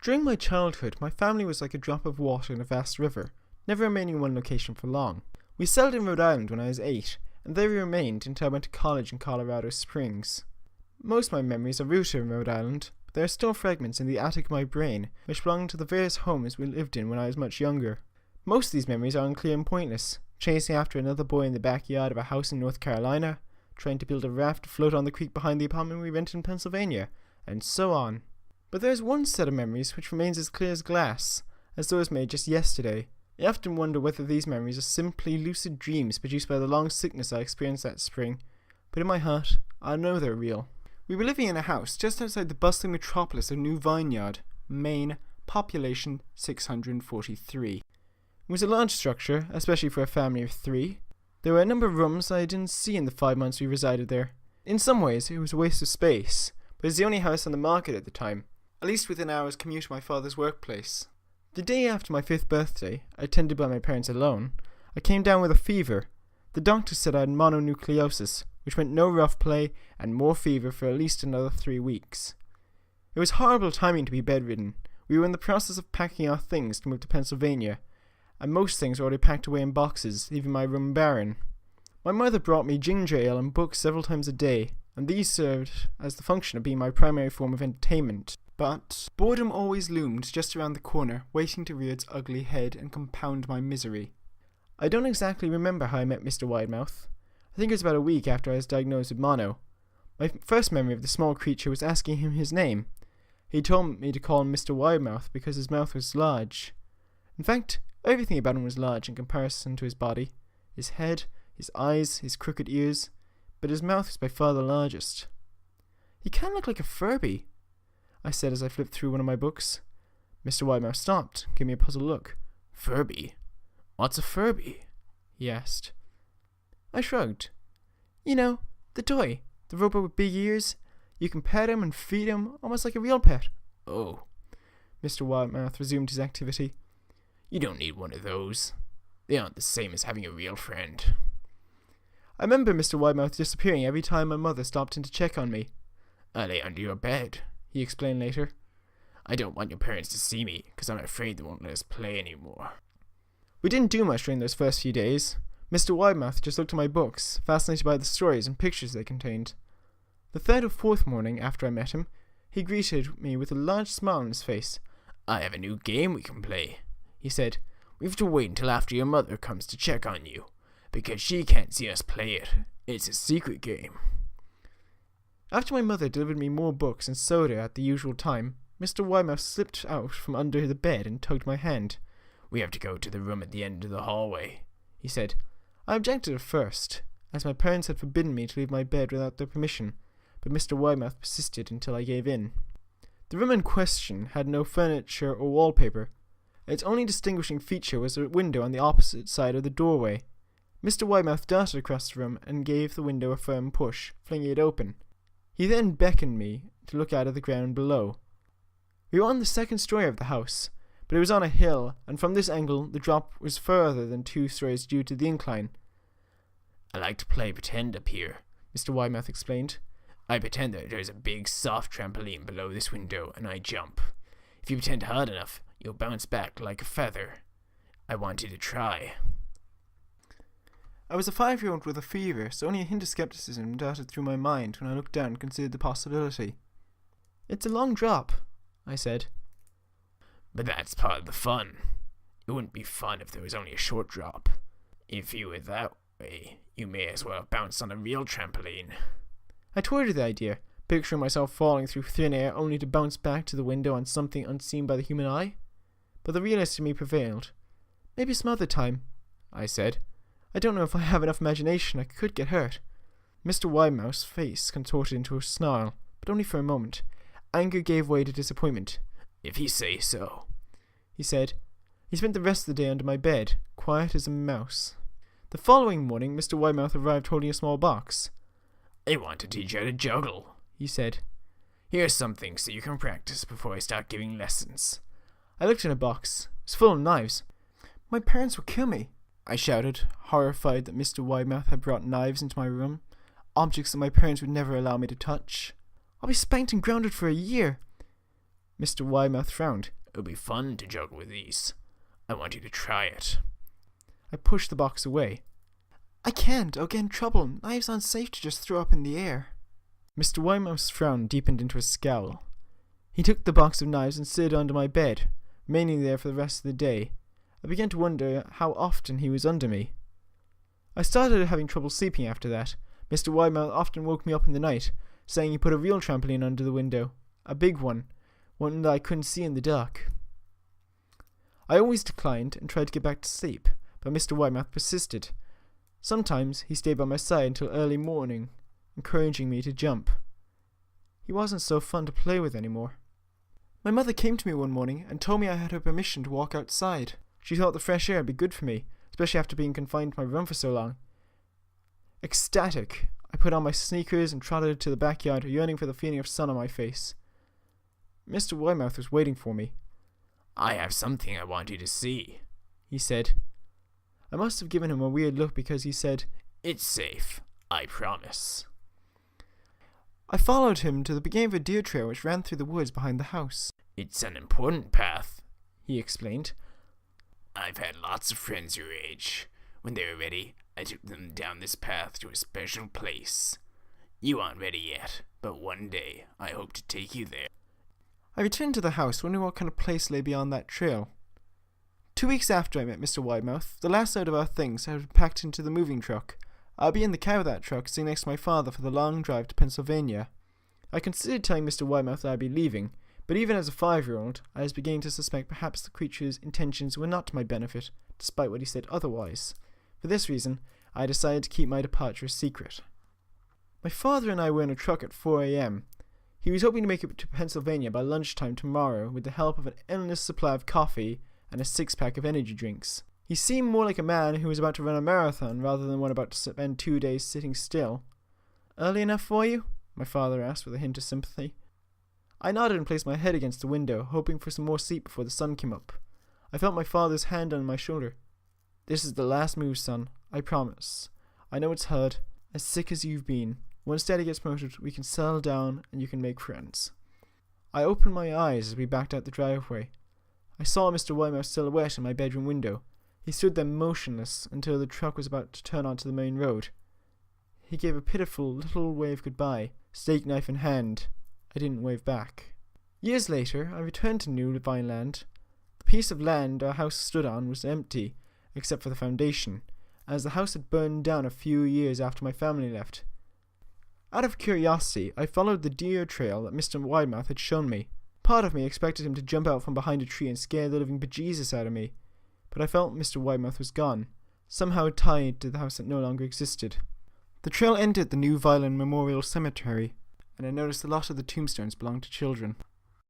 During my childhood, my family was like a drop of water in a vast river, never remaining in one location for long. We settled in Rhode Island when I was 8, and there we remained until I went to college in Colorado Springs. Most of my memories are rooted in Rhode Island, but there are still fragments in the attic of my brain which belong to the various homes we lived in when I was much younger. Most of these memories are unclear and pointless, chasing after another boy in the backyard of a house in North Carolina, trying to build a raft to float on the creek behind the apartment we rented in Pennsylvania, and so on. But there is one set of memories which remains as clear as glass, as those made just yesterday. I often wonder whether these memories are simply lucid dreams produced by the long sickness I experienced that spring, but in my heart, I know they're real. We were living in a house just outside the bustling metropolis of New Vineyard, Maine, population 643. It was a large structure, especially for a family of 3. There were a number of rooms I didn't see in the 5 months we resided there. In some ways, it was a waste of space, but it was the only house on the market at the time, at least within an hour's commute to my father's workplace. The day after my 5th birthday, attended by my parents alone, I came down with a fever. The doctor said I had mononucleosis, which meant no rough play and more fever for at least another 3 weeks. It was horrible timing to be bedridden. We were in the process of packing our things to move to Pennsylvania, and most things were already packed away in boxes, leaving my room barren. My mother brought me ginger ale and books several times a day, and these served as the function of being my primary form of entertainment. But boredom always loomed just around the corner, waiting to rear its ugly head and compound my misery. I don't exactly remember how I met Mr. Widemouth. I think it was about a week after I was diagnosed with mono. My first memory of the small creature was asking him his name. He told me to call him Mr. Widemouth because his mouth was large. In fact, everything about him was large in comparison to his body. His head, his eyes, his crooked ears, but his mouth was by far the largest. "He kind of looked like a Furby," I said as I flipped through one of my books. Mr. Widemouth stopped, gave me a puzzled look. "Furby? What's a Furby?" he asked. I shrugged. "You know, the toy, the robot with big ears. You can pet him and feed him, almost like a real pet." "Oh." Mr. Widemouth resumed his activity. "You don't need one of those. They aren't the same as having a real friend." I remember Mr. Widemouth disappearing every time my mother stopped in to check on me. "I lay under your bed," he explained later. "I don't want your parents to see me, because I'm afraid they won't let us play anymore." We didn't do much during those first few days. Mr. Widemouth just looked at my books, fascinated by the stories and pictures they contained. The 3rd or 4th morning after I met him, he greeted me with a large smile on his face. "I have a new game we can play," he said. "We have to wait until after your mother comes to check on you, because she can't see us play it. It's a secret game." After my mother delivered me more books and soda at the usual time, Mr. Widemouth slipped out from under the bed and tugged my hand. "We have to go to the room at the end of the hallway," he said. I objected at first, as my parents had forbidden me to leave my bed without their permission, but Mr. Widemouth persisted until I gave in. The room in question had no furniture or wallpaper. Its only distinguishing feature was a window on the opposite side of the doorway. Mr. Widemouth darted across the room and gave the window a firm push, flinging it open. He then beckoned me to look out at the ground below. We were on the 2nd story of the house, but it was on a hill, and from this angle the drop was further than 2 stories due to the incline. "I like to play pretend up here," Mr. Widemouth explained. "I pretend that there's a big soft trampoline below this window, and I jump. If you pretend hard enough, you'll bounce back like a feather. I want you to try." I was a 5-year-old with a fever, so only a hint of skepticism darted through my mind when I looked down and considered the possibility. "It's a long drop," I said. "But that's part of the fun. It wouldn't be fun if there was only a short drop. If you were that way, you may as well bounce on a real trampoline." I toyed with the idea, picturing myself falling through thin air only to bounce back to the window on something unseen by the human eye. But the realist in me prevailed. "Maybe some other time," I said. "I don't know if I have enough imagination. I could get hurt." Mr. Widemouth's face contorted into a snarl, but only for a moment. Anger gave way to disappointment. "If you say so," he said. He spent the rest of the day under my bed, quiet as a mouse. The following morning, Mr. Widemouth arrived holding a small box. "I want to teach you how to juggle," he said. "Here's something so you can practice before I start giving lessons." I looked in a box. It was full of knives. "My parents will kill me," I shouted, horrified that Mr. Widemouth had brought knives into my room, objects that my parents would never allow me to touch. "I'll be spanked and grounded for a year." Mr. Widemouth frowned. It'll be fun to juggle with these. I want you to try it. I pushed the box away. I can't, I'll get in trouble. Knives aren't safe to just throw up in the air. Mr. Widemouth's frown deepened into a scowl. He took the box of knives and slid it under my bed, remaining there for the rest of the day. I began to wonder how often he was under me. I started having trouble sleeping after that. Mr. Widemouth often woke me up in the night, saying he put a real trampoline under the window. A big one that I couldn't see in the dark. I always declined and tried to get back to sleep, but Mr. Widemouth persisted. Sometimes he stayed by my side until early morning, encouraging me to jump. He wasn't so fun to play with anymore. My mother came to me one morning and told me I had her permission to walk outside. She thought the fresh air would be good for me, especially after being confined to my room for so long. Ecstatic, I put on my sneakers and trotted to the backyard, yearning for the feeling of sun on my face. Mr. Widemouth was waiting for me. I have something I want you to see, he said. I must have given him a weird look because he said, It's safe, I promise. I followed him to the beginning of a deer trail which ran through the woods behind the house. It's an important path, he explained. I've had lots of friends your age. When they were ready, I took them down this path to a special place. You aren't ready yet, but one day I hope to take you there. I returned to the house, wondering what kind of place lay beyond that trail. 2 weeks after I met Mr. Widemouth, the last load of our things had been packed into the moving truck. I'll be in the cab of that truck, sitting next to my father for the long drive to Pennsylvania. I considered telling Mr. Widemouth that I'd be leaving, but even as a 5-year-old, I was beginning to suspect perhaps the creature's intentions were not to my benefit, despite what he said otherwise. For this reason, I decided to keep my departure a secret. My father and I were in a truck at 4 a.m. He was hoping to make it to Pennsylvania by lunchtime tomorrow with the help of an endless supply of coffee and a 6-pack of energy drinks. He seemed more like a man who was about to run a marathon rather than one about to spend 2 days sitting still. Early enough for you? My father asked with a hint of sympathy. I nodded and placed my head against the window, hoping for some more sleep before the sun came up. I felt my father's hand on my shoulder. This is the last move, son. I promise. I know it's hard, as sick as you've been. Once Daddy gets promoted, we can settle down and you can make friends. I opened my eyes as we backed out the driveway. I saw Mr. Widemouth's silhouette in my bedroom window. He stood there motionless until the truck was about to turn onto the main road. He gave a pitiful little wave goodbye, steak knife in hand. I didn't wave back. Years later, I returned to New Vineland. The piece of land our house stood on was empty, except for the foundation, as the house had burned down a few years after my family left. Out of curiosity, I followed the deer trail that Mr. Widemouth had shown me. Part of me expected him to jump out from behind a tree and scare the living bejesus out of me, but I felt Mr. Widemouth was gone, somehow tied to the house that no longer existed. The trail ended at the New Vineland Memorial Cemetery, and I noticed a lot of the tombstones belonged to children.